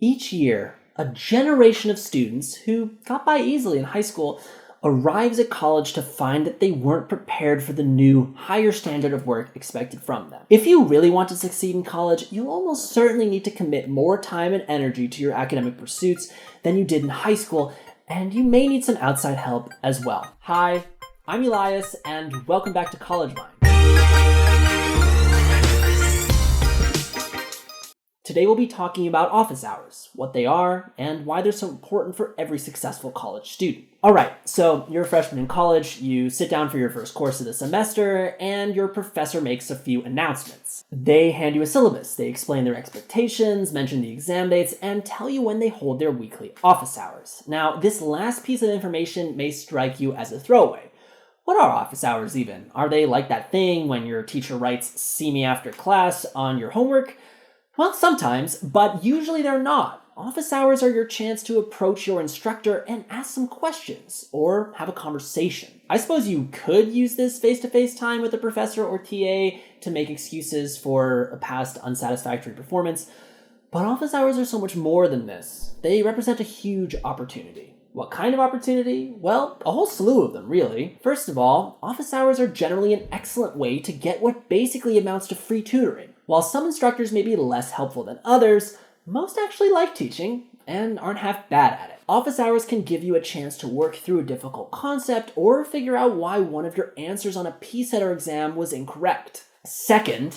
Each year, a generation of students who got by easily in high school arrives at college to find that they weren't prepared for the new, higher standard of work expected from them. If you really want to succeed in college, you'll almost certainly need to commit more time and energy to your academic pursuits than you did in high school, and you may need some outside help as well. Hi, I'm Elias, and welcome back to CollegeVine. Today we'll be talking about office hours, what they are, and why they're so important for every successful college student. Alright, so you're a freshman in college, you sit down for your first course of the semester, and your professor makes a few announcements. They hand you a syllabus, they explain their expectations, mention the exam dates, and tell you when they hold their weekly office hours. Now, this last piece of information may strike you as a throwaway. What are office hours even? Are they like that thing when your teacher writes, "See me after class" on your homework? Well, sometimes, but usually they're not. Office hours are your chance to approach your instructor and ask some questions, or have a conversation. I suppose you could use this face-to-face time with a professor or TA to make excuses for a past unsatisfactory performance, but office hours are so much more than this. They represent a huge opportunity. What kind of opportunity? Well, a whole slew of them, really. First of all, office hours are generally an excellent way to get what basically amounts to free tutoring. While some instructors may be less helpful than others, most actually like teaching and aren't half bad at it. Office hours can give you a chance to work through a difficult concept or figure out why one of your answers on a PSET or exam was incorrect. Second,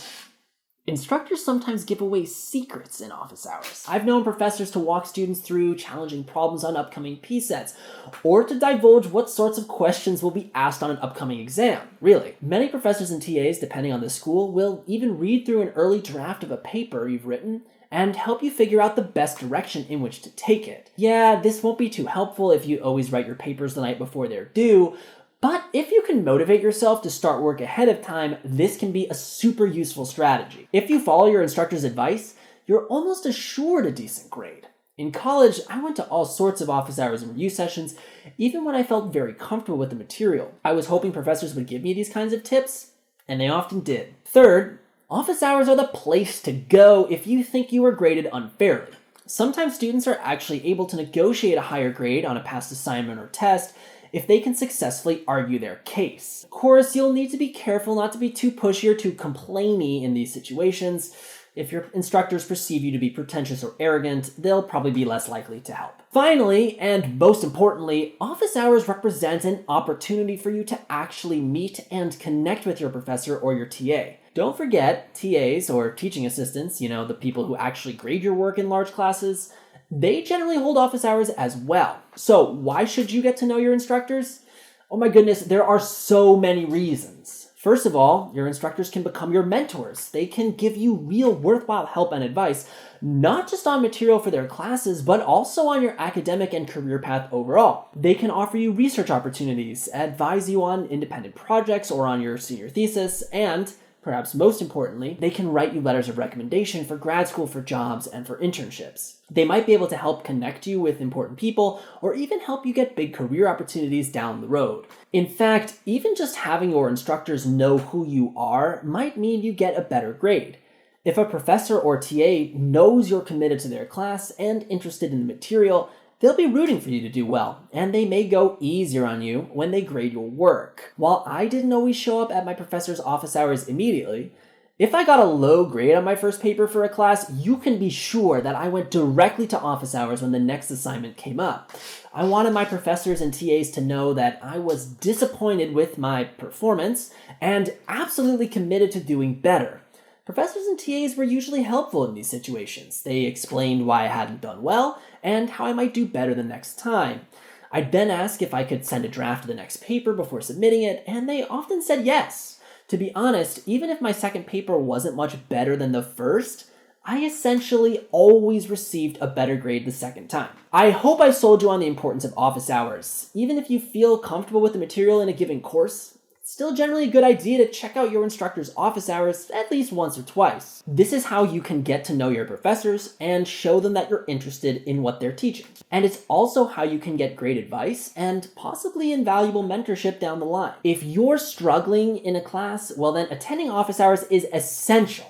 instructors sometimes give away secrets in office hours. I've known professors to walk students through challenging problems on upcoming PSETs, or to divulge what sorts of questions will be asked on an upcoming exam. Really. Many professors and TAs, depending on the school, will even read through an early draft of a paper you've written and help you figure out the best direction in which to take it. Yeah, this won't be too helpful if you always write your papers the night before they're due, but if you can motivate yourself to start work ahead of time, this can be a super useful strategy. If you follow your instructor's advice, you're almost assured a decent grade. In college, I went to all sorts of office hours and review sessions, even when I felt very comfortable with the material. I was hoping professors would give me these kinds of tips, and they often did. Third, office hours are the place to go if you think you were graded unfairly. Sometimes students are actually able to negotiate a higher grade on a past assignment or test if they can successfully argue their case. Of course, you'll need to be careful not to be too pushy or too complainy in these situations. If your instructors perceive you to be pretentious or arrogant, they'll probably be less likely to help. Finally, and most importantly, office hours represent an opportunity for you to actually meet and connect with your professor or your TA. Don't forget, TAs or teaching assistants, the people who actually grade your work in large classes, they generally hold office hours as well. So why should you get to know your instructors? Oh my goodness, there are so many reasons. First of all, your instructors can become your mentors. They can give you real worthwhile help and advice, not just on material for their classes, but also on your academic and career path overall. They can offer you research opportunities, advise you on independent projects or on your senior thesis, and perhaps most importantly, they can write you letters of recommendation for grad school, for jobs, and for internships. They might be able to help connect you with important people, or even help you get big career opportunities down the road. In fact, even just having your instructors know who you are might mean you get a better grade. If a professor or TA knows you're committed to their class and interested in the material, they'll be rooting for you to do well, and they may go easier on you when they grade your work. While I didn't always show up at my professor's office hours immediately, if I got a low grade on my first paper for a class, you can be sure that I went directly to office hours when the next assignment came up. I wanted my professors and TAs to know that I was disappointed with my performance and absolutely committed to doing better. Professors and TAs were usually helpful in these situations. They explained why I hadn't done well and how I might do better the next time. I'd then ask if I could send a draft of the next paper before submitting it, and they often said yes. To be honest, even if my second paper wasn't much better than the first, I essentially always received a better grade the second time. I hope I sold you on the importance of office hours. Even if you feel comfortable with the material in a given course, it's still generally a good idea to check out your instructor's office hours at least once or twice. This is how you can get to know your professors and show them that you're interested in what they're teaching. And it's also how you can get great advice and possibly invaluable mentorship down the line. If you're struggling in a class, well then attending office hours is essential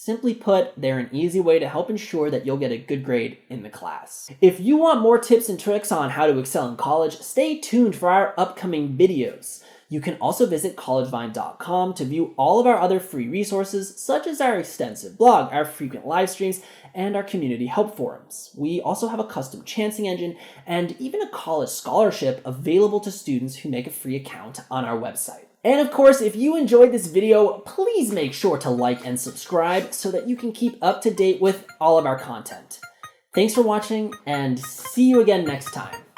Simply put, they're an easy way to help ensure that you'll get a good grade in the class. If you want more tips and tricks on how to excel in college, stay tuned for our upcoming videos. You can also visit CollegeVine.com to view all of our other free resources, such as our extensive blog, our frequent live streams, and our community help forums. We also have a custom chancing engine and even a college scholarship available to students who make a free account on our website. And of course, if you enjoyed this video, please make sure to like and subscribe so that you can keep up to date with all of our content. Thanks for watching, and see you again next time.